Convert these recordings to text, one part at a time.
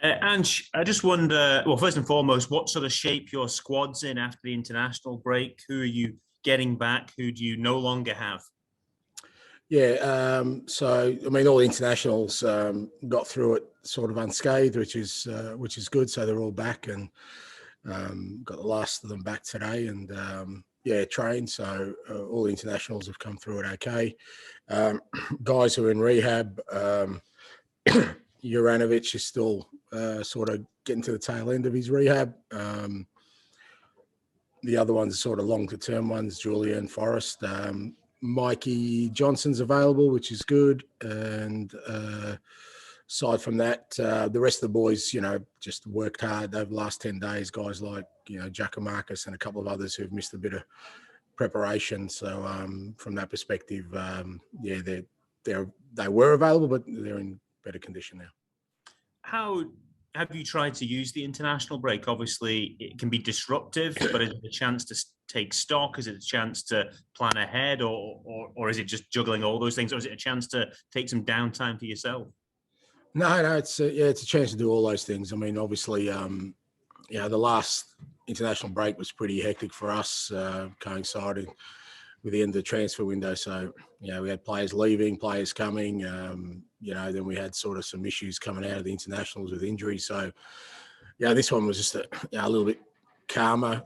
Ange, I just wonder, well, first and foremost, what sort of shape your squad's in after the international break? Who are you getting back? Who do you no longer have? Yeah, so I mean, all the internationals got through it sort of unscathed, which is good. So they're all back, and got the last of them back today, and yeah, trained. So all the internationals have come through it okay. Guys who are in rehab, Juranovic is still sort of getting to the tail end of his rehab. The other ones, sort of longer-term ones, Julian Forrest. Mikey Johnson's available, which is good. And aside from that, the rest of the boys, just worked hard over the last 10 days. Guys like, Jacky Marcus and a couple of others who've missed a bit of preparation. So from that perspective, yeah, they were available, but they're in better condition now. How have you tried to use the international break? Obviously, it can be disruptive, but is it a chance to take stock? Is it a chance to plan ahead, or is it just juggling all those things, or is it a chance to take some downtime for yourself? No, it's a chance to do all those things. I mean, obviously, the last international break was pretty hectic for us, coinciding with the end of the transfer window. So, we had players leaving, players coming. Then we had sort of some issues coming out of the internationals with injuries. So, this one was just a little bit calmer.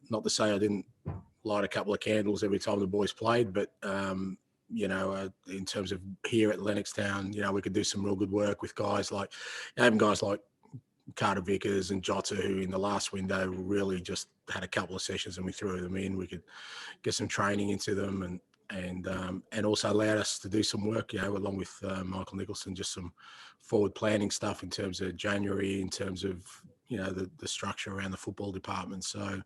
Not to say I didn't light a couple of candles every time the boys played, but in terms of here at Lennoxtown, we could do some real good work with guys like Carter Vickers and Jota, who in the last window really just had a couple of sessions and we threw them in. We could get some training into them and also allowed us to do some work, along with Michael Nicholson, just some forward planning stuff in terms of January, in terms of, the structure around the football department. So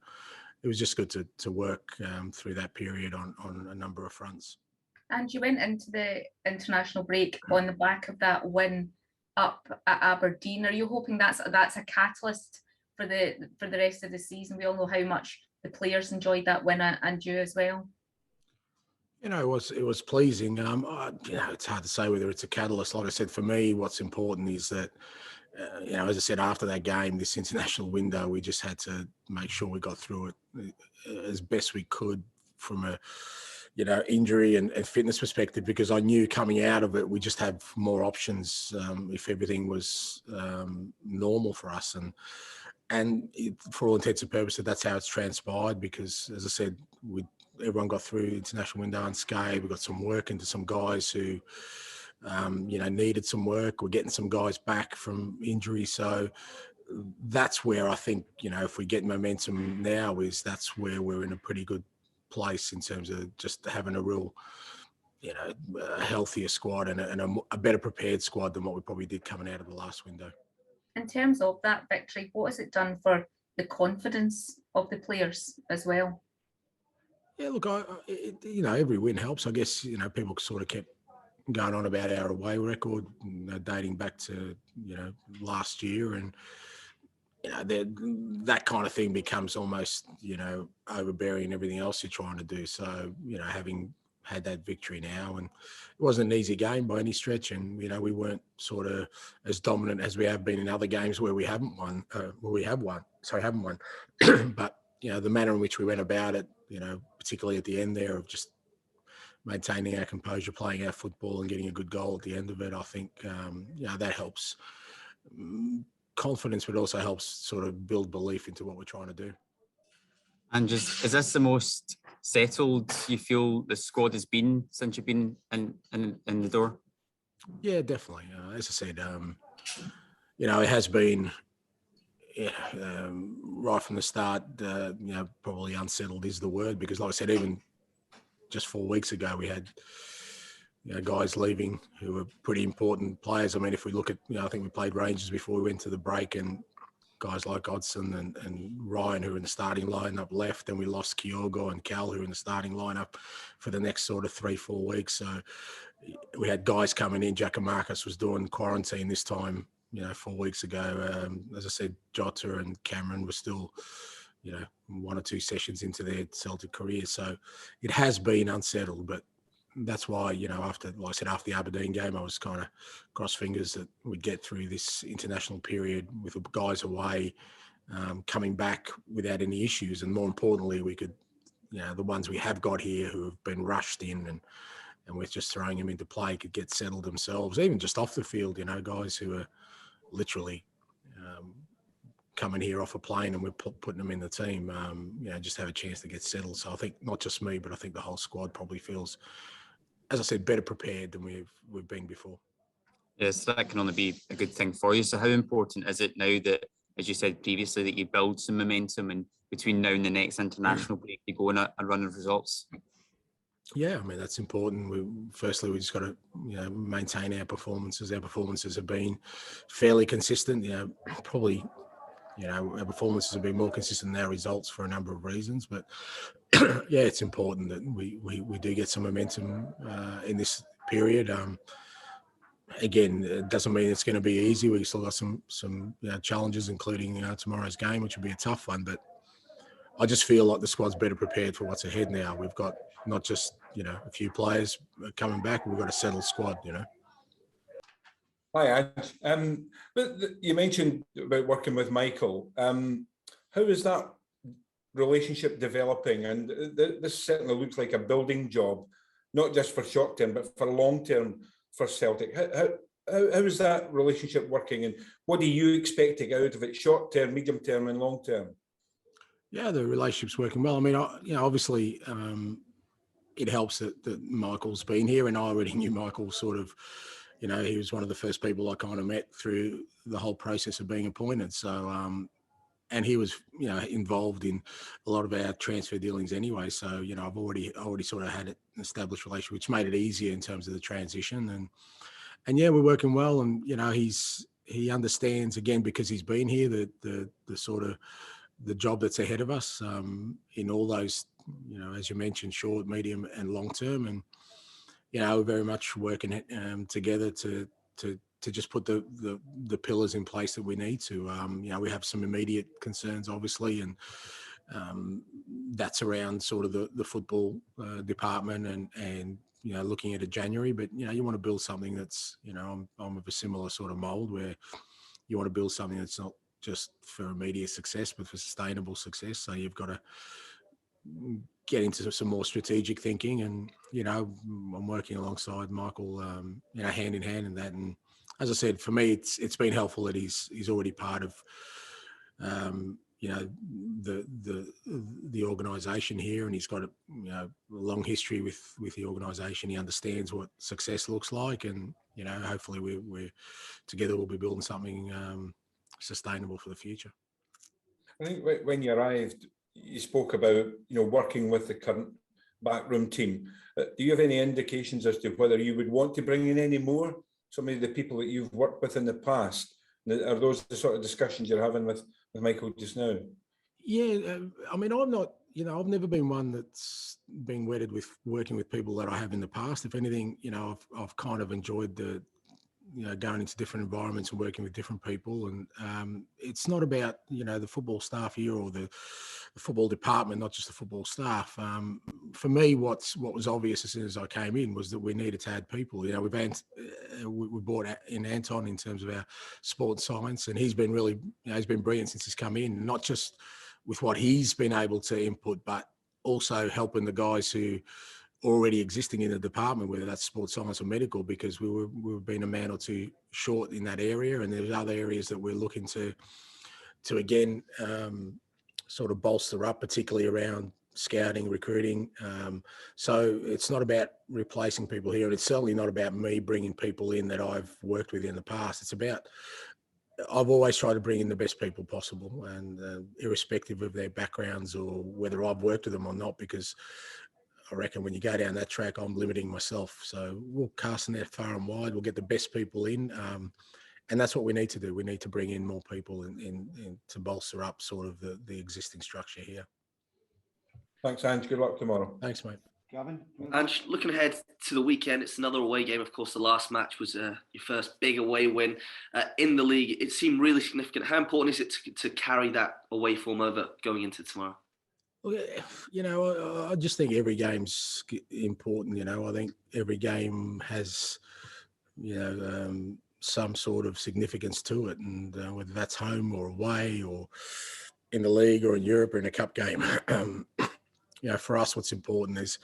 it was just good to work through that period on a number of fronts. And you went into the international break on the back of that win up at Aberdeen. Are you hoping that's a catalyst for the rest of the season? We all know how much the players enjoyed that win, and you as well. It was pleasing. It's hard to say whether it's a catalyst. Like I said, for me, what's important is that, as I said, after that game, this international window, we just had to make sure we got through it as best we could from a injury and fitness perspective, because I knew coming out of it, we just have more options if everything was normal for us. And for all intents and purposes, that's how it's transpired, because, as I said, everyone got through international window unscathed. We got some work into some guys who, needed some work. We're getting some guys back from injury. So that's where I think, if we get momentum now, that's where we're in a pretty good place in terms of just having a real, a healthier squad and a better prepared squad than what we probably did coming out of the last window. In terms of that victory, what has it done for the confidence of the players as well? Yeah, look, every win helps. I guess, people sort of kept going on about our away record, dating back to, last year. And, that kind of thing becomes almost, overbearing everything else you're trying to do. So, having had that victory now, and it wasn't an easy game by any stretch. And, we weren't sort of as dominant as we have been in other games where we haven't won. But, the manner in which we went about it, particularly at the end there, of just maintaining our composure, playing our football and getting a good goal at the end of it, I think, that helps confidence, but also helps sort of build belief into what we're trying to do. And is this the most settled you feel the squad has been since you've been in the door? Yeah, definitely. As I said, it has been right from the start. Probably unsettled is the word, because, like I said, even just 4 weeks ago, we had guys leaving who were pretty important players. I mean, if we look at, I think we played Rangers before we went to the break, and guys like Odson and Ryan, who were in the starting lineup, left, and we lost Kyogo and Cal, who were in the starting lineup for the next sort of 3-4 weeks. So we had guys coming in. Jacky Marcus was doing quarantine this time, 4 weeks ago. As I said, Jota and Cameron were still, 1 or 2 sessions into their Celtic career. So it has been unsettled, but that's why, after, like I said, after the Aberdeen game, I was kind of cross fingers that we'd get through this international period with the guys away, coming back without any issues. And more importantly, we could, the ones we have got here who have been rushed in and we're just throwing them into play could get settled themselves, even just off the field, guys who are literally coming here off a plane and we're putting them in the team, just have a chance to get settled. So I think not just me, but I think the whole squad probably feels, as I said, better prepared than we've been before. Yes, that can only be a good thing for you. So how important is it now that, as you said previously, that you build some momentum and between now and the next international break, you go on a run of results? Yeah, I mean, that's important. We just got to, maintain our performances. Our performances have been fairly consistent, probably, our performances have been more consistent than our results for a number of reasons. But yeah, it's important that we do get some momentum in this period. Again, it doesn't mean it's going to be easy. We've still got some challenges, including tomorrow's game, which will be a tough one. But I just feel like the squad's better prepared for what's ahead now. We've got not just, a few players coming back. We've got a settled squad, Hi, Ange. But you mentioned about working with Michael. How is that relationship developing? And this certainly looks like a building job, not just for short term, but for long term for Celtic. How is that relationship working, and what are you expecting out of it, short term, medium term, and long term? Yeah, the relationship's working well. I mean, obviously, it helps that Michael's been here, and I already knew Michael sort of, he was one of the first people I kind of met through the whole process of being appointed. So, and he was, involved in a lot of our transfer dealings anyway. So, I've already sort of had an established relationship, which made it easier in terms of the transition. And yeah, we're working well. And, he understands, again, because he's been here, the sort of the job that's ahead of us in all those, as you mentioned, short, medium and long term. And, we're very much working together to just put the pillars in place that we need to. We have some immediate concerns, obviously, and that's around sort of the football department and looking at a January. But, you want to build something that's, I'm of a similar sort of mold where you want to build something that's not just for immediate success, but for sustainable success. So you've got to get into some more strategic thinking, and I'm working alongside Michael, hand in hand in that. And as I said, for me, it's been helpful that he's already part of, the organisation here, and he's got a long history with the organisation. He understands what success looks like, and hopefully we're together. We'll be building something sustainable for the future. I think when you arrived, you spoke about working with the current backroom team. Do you have any indications as to whether you would want to bring in any more? Some of the people that you've worked with in the past, are those the sort of discussions you're having with Michael just now? Yeah, I mean, I'm not. I've never been one that's been wedded with working with people that I have in the past. If anything, I've kind of enjoyed the going into different environments and working with different people. And it's not about, the football staff here or the football department, not just the football staff. For me, what was obvious as soon as I came in was that we needed to add people. We brought in Anton in terms of our sports science, and he's been really, he's been brilliant since he's come in, not just with what he's been able to input, but also helping the guys who already existing in the department, whether that's sports science or medical, because we've been a man or two short in that area, and there's other areas that we're looking to again sort of bolster up, particularly around scouting, recruiting. So it's not about replacing people here, and it's certainly not about me bringing people in that I've worked with in the past. It's about, I've always tried to bring in the best people possible, and irrespective of their backgrounds or whether I've worked with them or not, because I reckon when you go down that track, I'm limiting myself. So we'll cast the net far and wide. We'll get the best people in. And that's what we need to do. We need to bring in more people in to bolster up sort of the existing structure here. Thanks, Ange. Good luck tomorrow. Thanks, mate. Gavin? Ange, looking ahead to the weekend, it's another away game. Of course, the last match was your first big away win in the league. It seemed really significant. How important is it to carry that away form over going into tomorrow? Well, I just think every game's important. I think every game has, some sort of significance to it, and whether that's home or away or in the league or in Europe or in a cup game. For us, what's important is,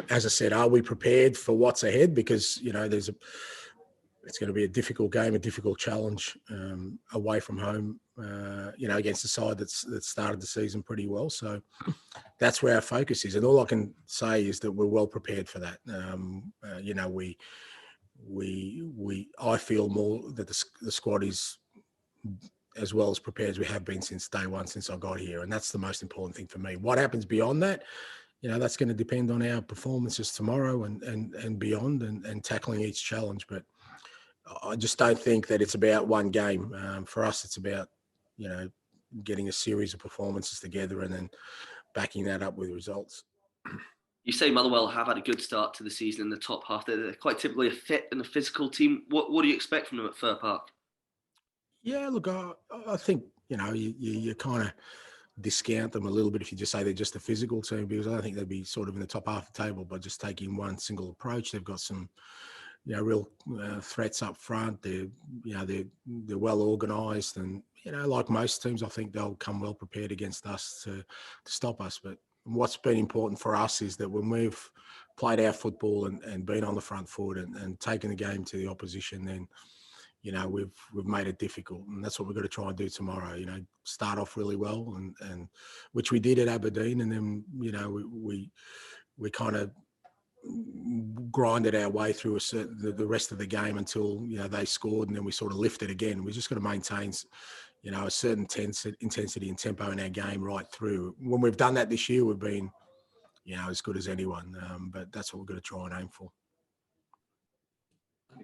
as I said, are we prepared for what's ahead? Because it's going to be a difficult game, a difficult challenge away from home. Against a side that started the season pretty well. So that's where our focus is, and all I can say is that we're well prepared for that. I feel more that the squad is as well as prepared as we have been since day one, since I got here, and that's the most important thing for me. What happens beyond that, that's going to depend on our performances tomorrow and beyond, and tackling each challenge. But I just don't think that it's about one game. For us, it's about, getting a series of performances together and then backing that up with results. You say Motherwell have had a good start to the season in the top half. They're quite typically a fit and a physical team. What do you expect from them at Fir Park? Yeah, look, I think, you kind of discount them a little bit if you just say they're just a physical team, because I don't think they'd be sort of in the top half of the table by just taking one single approach. They've got some, real threats up front. They're well organised, and like most teams, I think they'll come well prepared against us to stop us. But what's been important for us is that when we've played our football and been on the front foot and taken the game to the opposition, then we've made it difficult, and that's what we've got to try and do tomorrow. Start off really well, and which we did at Aberdeen, and then we kind of grinded our way through the rest of the game until they scored, and then we sort of lifted again. We just got to maintain a certain intensity and tempo in our game right through. When we've done that this year, we've been as good as anyone, but that's what we're going to try and aim for.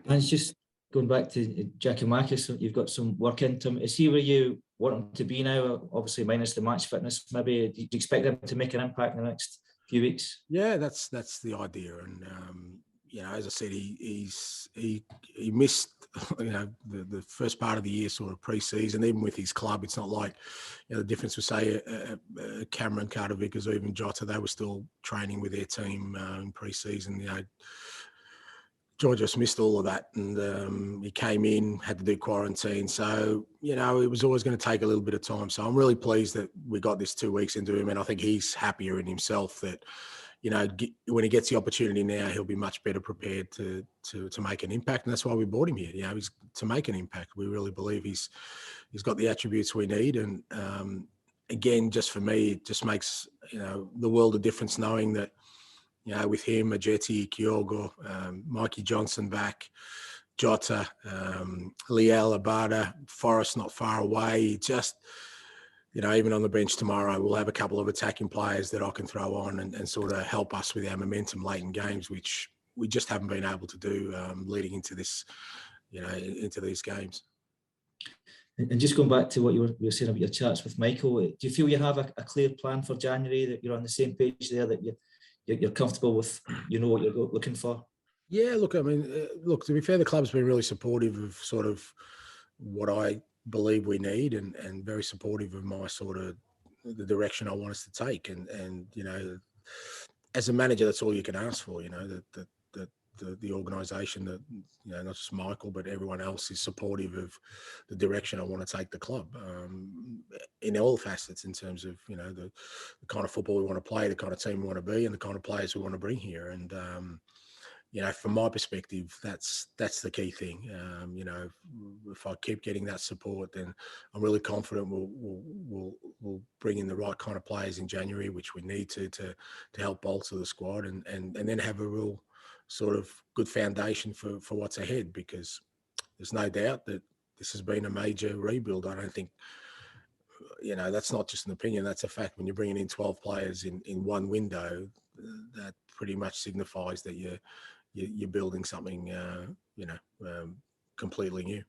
And it's just going back to Jacky Marcus, you've got some work into him. Is he where you want him to be now? Obviously minus the match fitness, maybe. Do you expect him to make an impact in the next few weeks? Yeah, that's the idea, and as I said, he missed the first part of the year, sort of pre-season, even with his club. It's not like the difference with, say, Cameron, Carter-Vickers, or even Jota. They were still training with their team in pre-season. George just missed all of that, and he came in, had to do quarantine. So, it was always going to take a little bit of time. So I'm really pleased that we got this 2 weeks into him, and I think he's happier in himself that, when he gets the opportunity now, he'll be much better prepared to make an impact. And that's why we brought him here. He's to make an impact. We really believe he's got the attributes we need. And again, just for me, it just makes, the world of difference knowing that, with him, Ajeti, Kyogo, Mikey Johnson back, Jota, Liel, Abada, Forrest not far away. Just, even on the bench tomorrow, we'll have a couple of attacking players that I can throw on and sort of help us with our momentum late in games, which we just haven't been able to do leading into this, into these games. And just going back to what you were saying about your chats with Michael, do you feel you have a clear plan for January, that you're on the same page there, that you're comfortable with, what you're looking for? Yeah, look, I mean, to be fair, the club's been really supportive of sort of what I believe we need, and very supportive of my sort of the direction I want us to take. And as a manager, that's all you can ask for, the organisation, that, not just Michael, but everyone else is supportive of the direction I want to take the club in all facets, in terms of, the kind of football we want to play, the kind of team we want to be, and the kind of players we want to bring here. And, from my perspective, that's the key thing. If I keep getting that support, then I'm really confident we'll bring in the right kind of players in January, which we need to help bolster the squad, and then have a real sort of good foundation for what's ahead, because there's no doubt that this has been a major rebuild. I don't think, that's not just an opinion, that's a fact. When you're bringing in 12 players in one window, that pretty much signifies that you're building something, completely new.